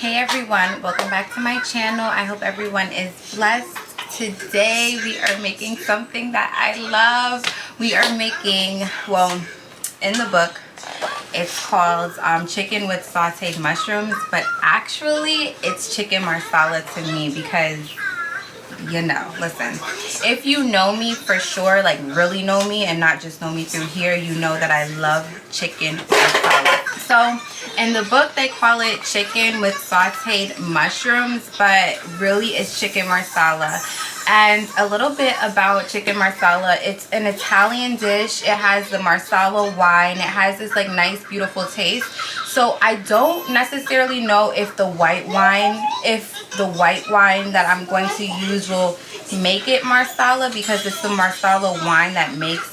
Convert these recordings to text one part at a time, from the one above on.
Hey everyone, welcome back to my channel. I hope everyone is blessed. Today we are making something that I love. We are making, well, in the book it's called chicken with sauteed mushrooms, but actually it's chicken marsala to me because, you know, listen, if you know me for sure, like really know me and not just know me through here, you know that I love chicken marsala. So in the book they call it chicken with sauteed mushrooms, but really it's chicken marsala. And a little bit about chicken marsala: it's an Italian dish. It has the marsala wine. It has this like nice beautiful taste. So I don't necessarily know if the white wine that I'm going to use will make it marsala, because it's the marsala wine that makes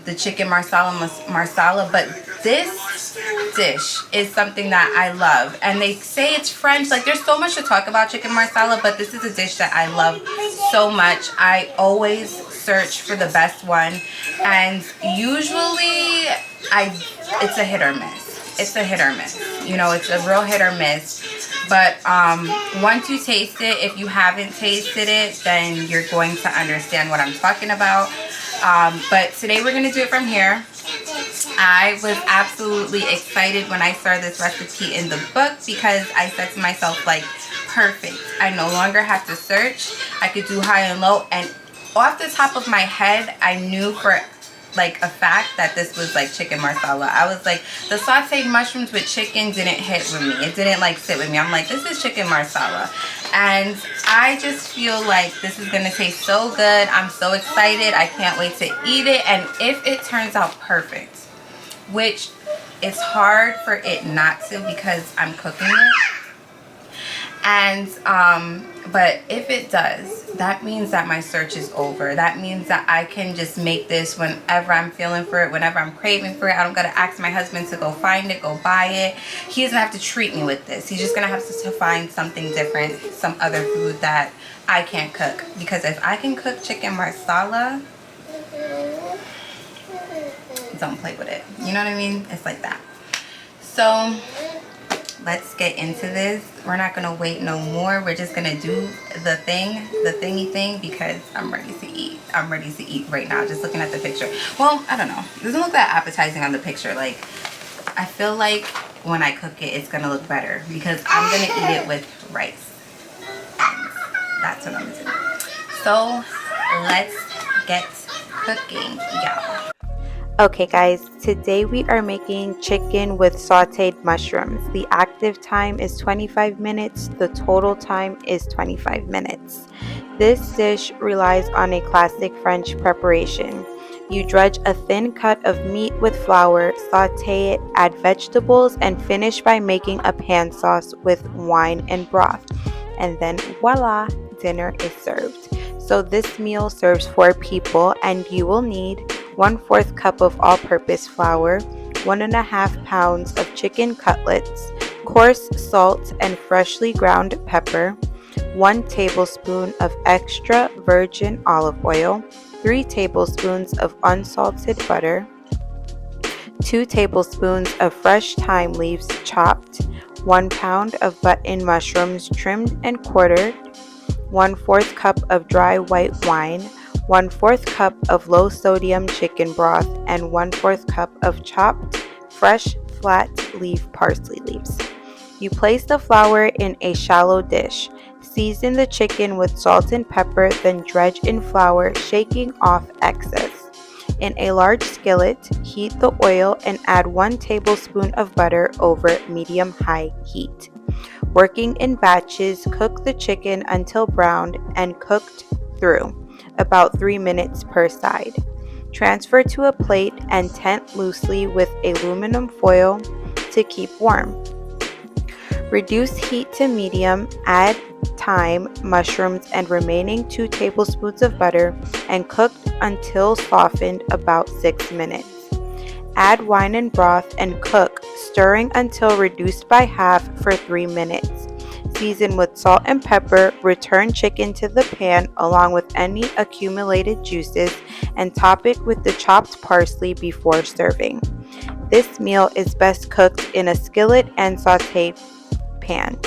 the chicken marsala. But this dish is something that I love, and they say it's French. Like, there's so much to talk about chicken marsala, but this is a dish that I love so much. I always search for the best one, and usually it's a hit or miss. It's a hit or miss, you know, it's a real hit or miss. But once you taste it, if you haven't tasted it, then you're going to understand what I'm talking about. But today we're going to do it from here. I was absolutely excited when I saw this recipe in the book, because I said to myself, like, perfect. I no longer have to search. I could do high and low, and off the top of my head, I knew for like a fact that this was like chicken marsala. I was like, the sauteed mushrooms with chicken didn't hit with me. It didn't like sit with me. I'm like, this is chicken marsala. And I just feel like this is gonna taste so good. I'm so excited. I can't wait to eat it. And if it turns out perfect, which it's hard for it not to because I'm cooking it, and but if it does, that means that my search is over. That means that I can just make this whenever I'm feeling for it, whenever I'm craving for it. I don't gotta ask my husband to go find it, go buy it. He doesn't have to treat me with this. He's just gonna have to find something different, some other food that I can't cook. Because if I can cook chicken marsala, don't play with it. You know what I mean? It's like that. So let's get into this. We're not gonna wait no more. We're just gonna do the thingy thing, because I'm ready to eat. I'm ready to eat right now, just looking at the picture. Well, I don't know, it doesn't look that appetizing on the picture. Like, I feel like when I cook it, it's gonna look better, because I'm gonna eat it with rice. That's what I'm gonna do. So let's get cooking, y'all. Okay guys, today we are making chicken with sauteed mushrooms. The active time is 25 minutes, the total time is 25 minutes. This dish relies on a classic French preparation. You dredge a thin cut of meat with flour, saute it, add vegetables, and finish by making a pan sauce with wine and broth. And then voila, dinner is served. So this meal serves 4 people, and you will need 1/4 cup of all-purpose flour, 1.5 pounds of chicken cutlets, coarse salt and freshly ground pepper, 1 tablespoon of extra virgin olive oil, 3 tablespoons of unsalted butter, 2 tablespoons of fresh thyme leaves chopped, 1 pound of button mushrooms trimmed and quartered, 1/4 cup of dry white wine, 1/4 cup of low sodium chicken broth, and 1/4 cup of chopped fresh flat leaf parsley leaves. You place the flour in a shallow dish. Season the chicken with salt and pepper, then dredge in flour, shaking off excess. In a large skillet, heat the oil and add 1 tablespoon of butter over medium-high heat. Working in batches, cook the chicken until browned and cooked through, about 3 minutes per side. Transfer to a plate and tent loosely with aluminum foil to keep warm. Reduce heat to medium, add thyme, mushrooms, and remaining 2 tablespoons of butter, and cook until softened, about 6 minutes. Add wine and broth and cook, stirring until reduced by half for 3 minutes. Season with salt and pepper, return chicken to the pan along with any accumulated juices, and top it with the chopped parsley before serving. This meal is best cooked in a skillet and sauté pan.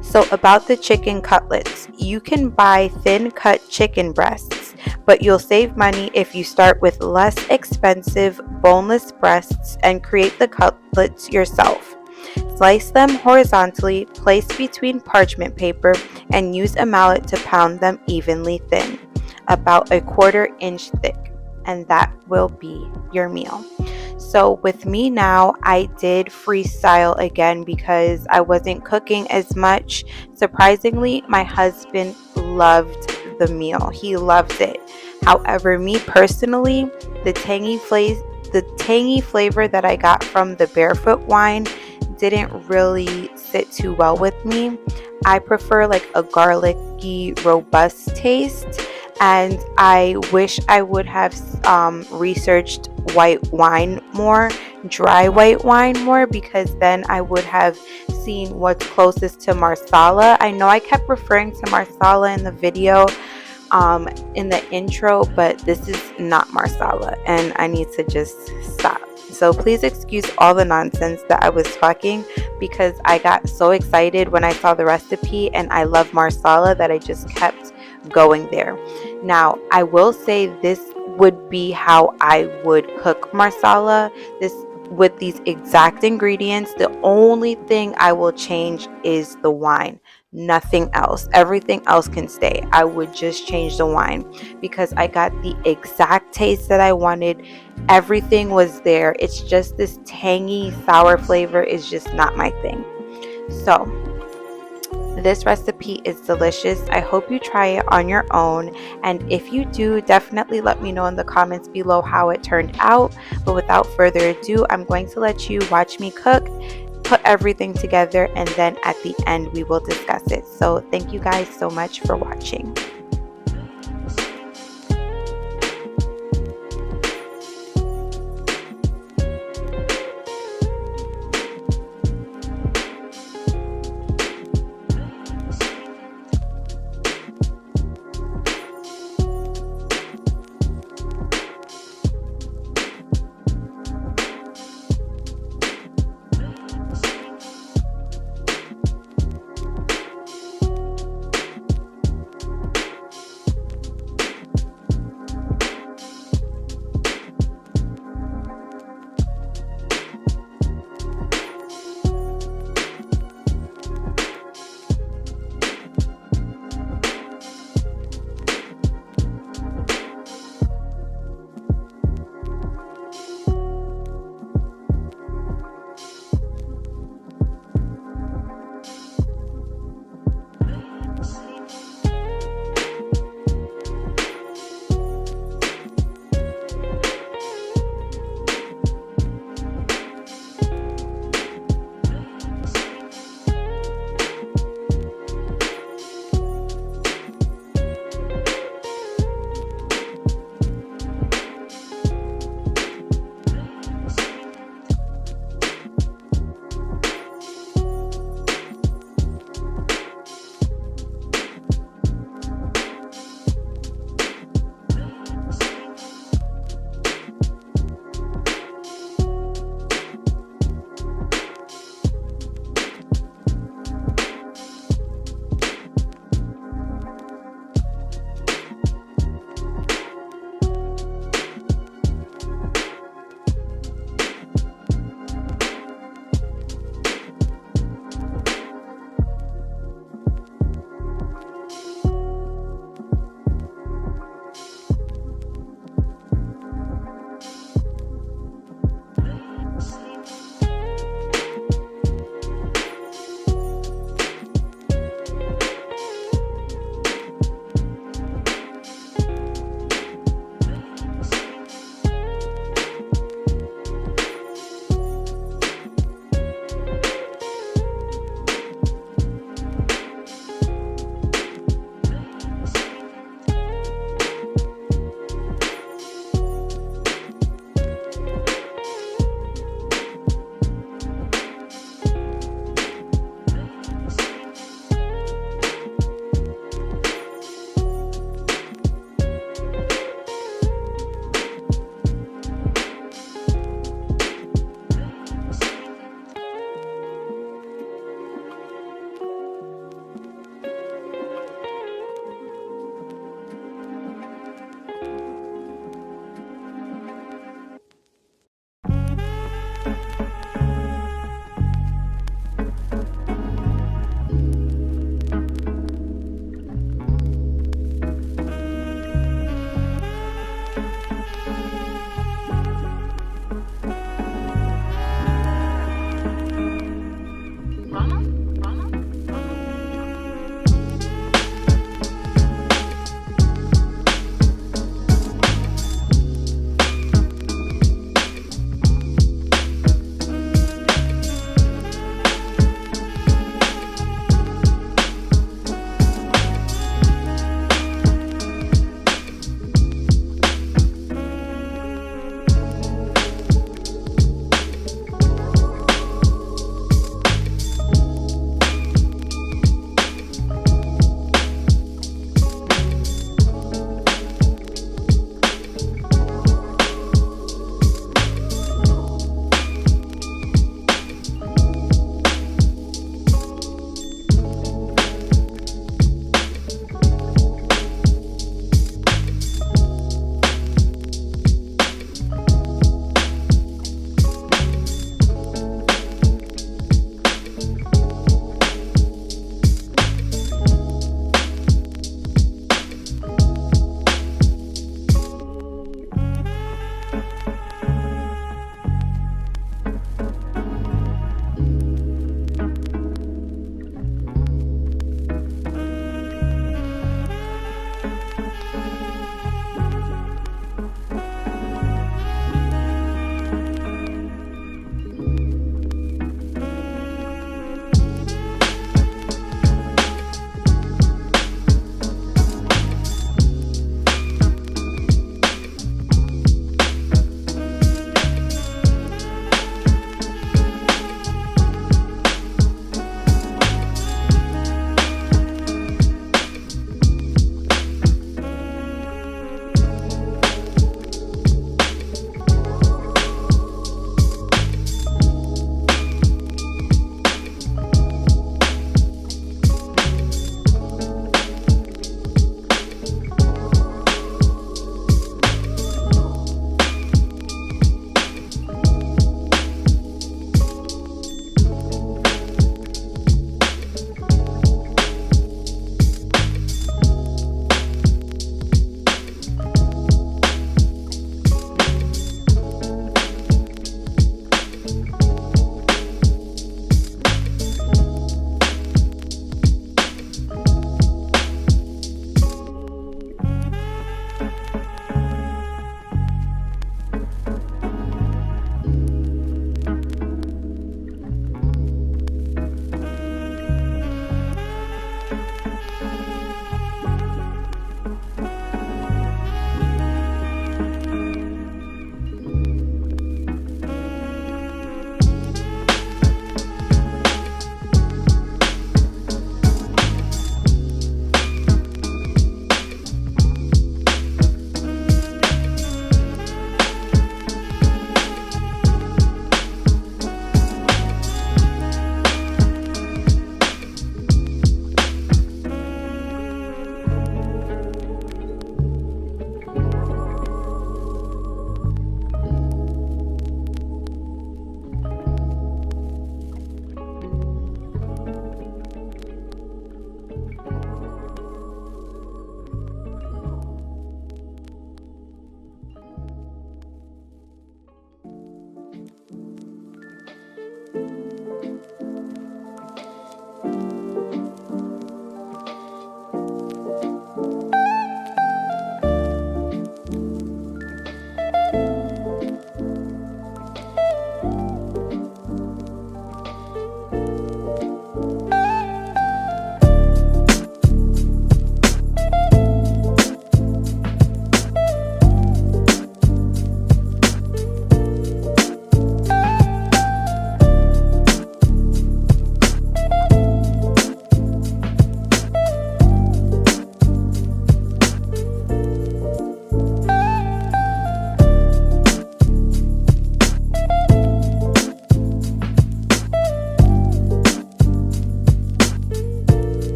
So about the chicken cutlets, you can buy thin cut chicken breasts, but you'll save money if you start with less expensive boneless breasts and create the cutlets yourself. Slice them horizontally, place between parchment paper, and use a mallet to pound them evenly thin, about 1/4 inch thick, and that will be your meal. So with me now, I did freestyle again because I wasn't cooking as much. Surprisingly, my husband loved the meal. He loved it. However, me personally, the tangy flavor that I got from the barefoot wine didn't really sit too well with me. I prefer like a garlicky, robust taste, and I wish I would have researched white wine more, dry white wine more, because then I would have seen what's closest to marsala. I know I kept referring to marsala in the video, in the intro, but this is not marsala, and I need to just stop. So please excuse all the nonsense that I was talking, because I got so excited when I saw the recipe and I love marsala that I just kept going there. Now, I will say this would be how I would cook marsala. This with these exact ingredients. The only thing I will change is the wine. Nothing else. Everything else can stay. I would just change the wine because I got the exact taste that I wanted. Everything was there. It's just this tangy, sour flavor is just not my thing. So this recipe is delicious. I hope you try it on your own, and if you do, definitely let me know in the comments below how it turned out. But without further ado, I'm going to let you watch me cook, put everything together, and then at the end we will discuss it. So thank you guys so much for watching.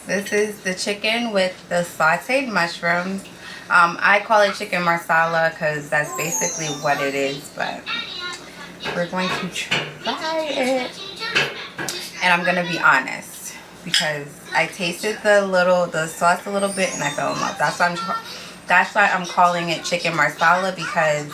This is the chicken with the sauteed mushrooms. I call it chicken marsala because that's basically what it is, but we're going to try it. And I'm gonna be honest because I tasted the sauce a little bit and I fell in love. That's why I'm calling it chicken marsala, because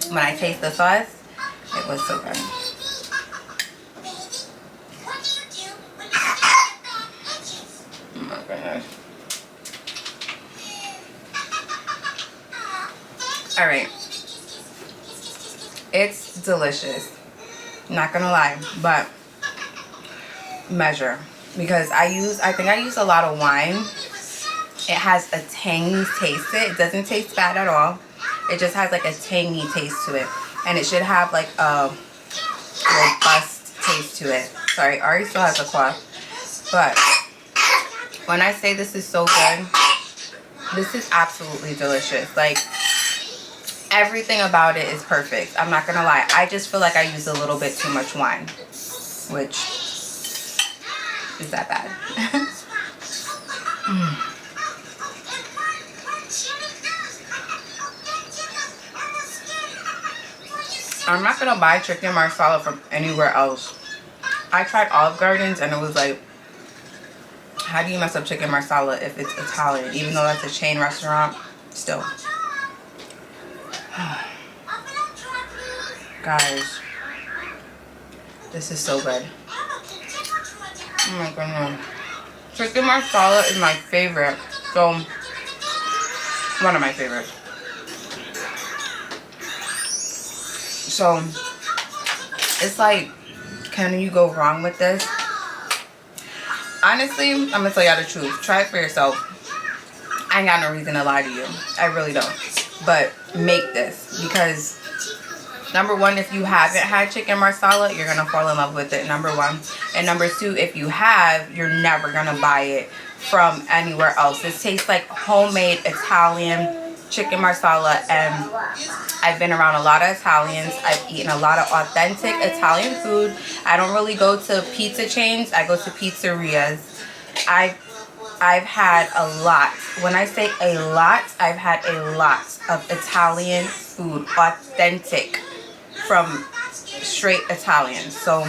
when I taste the sauce, it was so good. All right, it's delicious, not gonna lie, but measure, because I think I use a lot of wine. It has a tangy taste to it. It doesn't taste bad at all. It just has like a tangy taste to it, and it should have like a robust taste to it. Sorry, Ari still has a cough, but when I say this is so good, this is absolutely delicious. Like, everything about it is perfect. I'm not gonna lie. I just feel like I use a little bit too much wine, which is that bad. I'm not gonna buy chicken marsala from anywhere else. I tried Olive Gardens and it was like, how do you mess up chicken marsala if it's Italian? Even though that's a chain restaurant, still. Guys, this is so good. Oh my goodness. Chicken marsala is my favorite. So, one of my favorites. So, it's like, can you go wrong with this? Honestly, I'm gonna tell y'all the truth. Try it for yourself. I ain't got no reason to lie to you. I really don't. But make this, because number one, if you haven't had chicken marsala, you're gonna fall in love with it, number one. And number two, if you have, you're never gonna buy it from anywhere else. This tastes like homemade Italian chicken marsala, and I've been around a lot of Italians. I've eaten a lot of authentic Italian food. I don't really go to pizza chains. I go to pizzerias. I've had a lot. When I say a lot, I've had a lot of Italian food, authentic, from straight Italians. So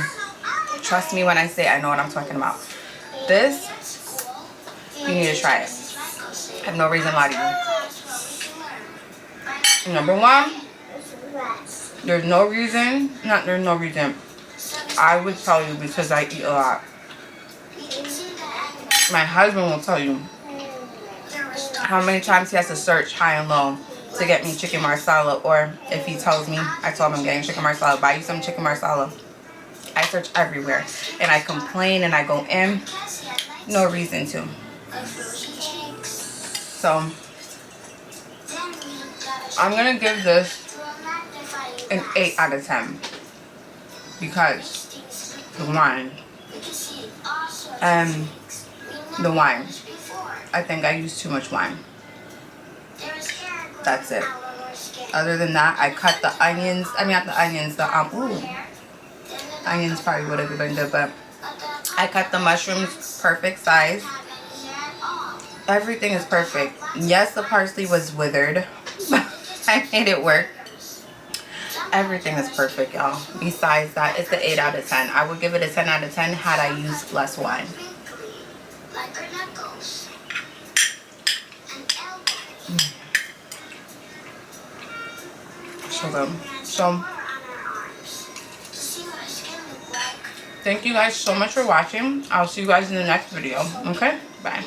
trust me when I say I know what I'm talking about. This, you need to try it. I have no reason to lie to you. Number one, There's no reason, there's no reason. I would tell you because I eat a lot. My husband will tell you how many times he has to search high and low to get me chicken marsala, or if he tells me, I told him I'm getting chicken marsala, buy you some chicken marsala. I search everywhere and I complain and I go in. No reason to. So I'm gonna give this an 8 out of 10 because the wine and the wine. I think I used too much wine. That's it. Other than that, I cut the onions. I mean, not the onions. The onions probably would have been good, but I cut the mushrooms perfect size. Everything is perfect. Yes, the parsley was withered, but I made it work. Everything is perfect, y'all. Besides that, it's an 8 out of 10. I would give it a 10 out of 10 had I used less wine. So good. So thank you guys so much for watching. I'll see you guys in the next video. Okay? Bye.